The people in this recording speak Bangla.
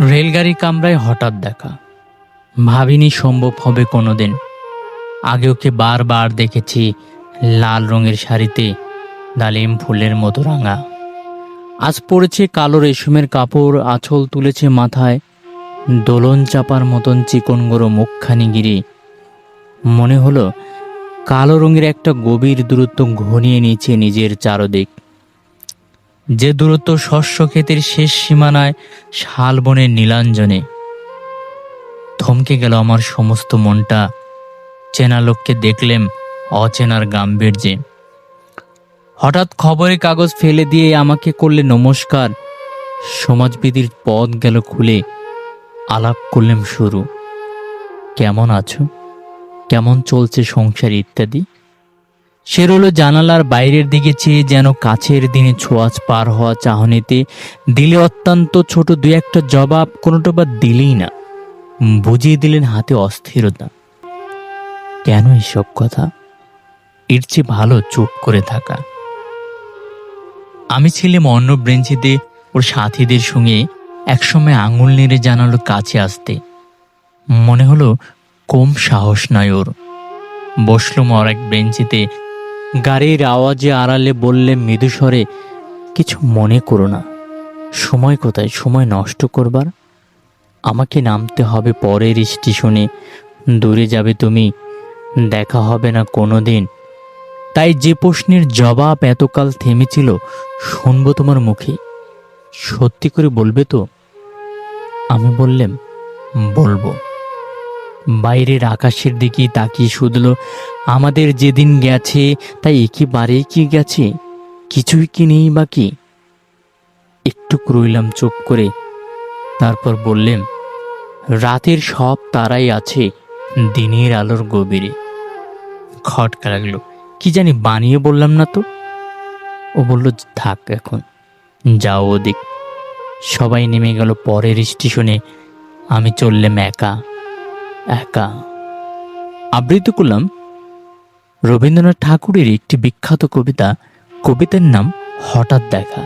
রেলগাড়ি কামরায় হঠাৎ দেখা, ভাবিনি সম্ভব হবে কোনোদিন। আগে ওকে বারবার দেখেছি লাল রঙের শাড়িতে, ডালিম ফুলের মতো রাঙা। আজ পরেছে কালো রেশমের কাপড়, আঁচল তুলেছে মাথায়, দোলন চাপার মতন চিকন গড়ো মুখখানি গিরি। মনে হলো কালো রঙের একটা গভীর দূরত্ব ঘনিয়ে নিচ্ছে নিজের চারদিক, যে দূরত্ব শস্য ক্ষেতের শেষ সীমানায় শালবনের নীলাঞ্জনে। থমকে গেল আমার সমস্ত মনটা। চেনা লোককে দেখলেম অচেনার গাম্ভীর্যে। হঠাৎ খবরের কাগজ ফেলে দিয়ে আমাকে করলে নমস্কার। সমাজবিধির পথ গেল খুলে, আলাপ করলেম শুরু। কেমন আছো, কেমন চলছে সংসার ইত্যাদি। সে রইল জানালার বাইরের দিকে চেয়ে, যেন কাছের দিনে ছোঁয়াচ পার হওয়া চাহনিতে। দিলে অত্যন্ত ছোট দু একটা জবাব, কোনোটা বা দিলেই না। বুঝিয়ে দিলেন হাতে অস্থিরতা। কেন এসব কথা? এর চেয়ে ভালো চুপ করে থাকা। আমি ছিলাম অন্য ব্রেঞ্চিতে ওর সাথীদের সঙ্গে। একসময় আঙুল নেড়ে জানালো কাছে আসতে। মনে হলো কম সাহস নয় ওর। বসলুম আর এক বেঞ্চিতে। গাড়ির আওয়াজে আড়ালে বললে মৃদু স্বরে, কিছু মনে করো না। সময় কোথায় সময় নষ্ট করবার? আমাকে নামতে হবে পরের স্টেশনে। দূরে যাবে তুমি, দেখা হবে না কোনো দিন। তাই যে প্রশ্নের জবাব এতকাল থেমেছিল, শুনবো তোমার মুখে। সত্যি করে বলবে তো? আমি বললাম, বলবো। বাইরের আকাশের দিকে তাকিয়ে শুধল, আমাদের যেদিন গেছে তাই একেবারেই কি গেছে? কিছুই কি নেই বাকি? একটু রইলাম চুপ করে। তারপর বললেন, রাতের সব তারাই আছে দিনের আলোর গভীরে। খটকা লাগলো, কি জানি বানিয়ে বললাম না তো। ও বলল, থাক এখন, যাও ওদিক। সবাই নেমে গেল পরের স্টেশনে। আমি চললাম একা একা। আবৃত্তি করলাম রবীন্দ্রনাথ ঠাকুরের একটি বিখ্যাত কবিতা। কবিতার নাম হঠাৎ দেখা।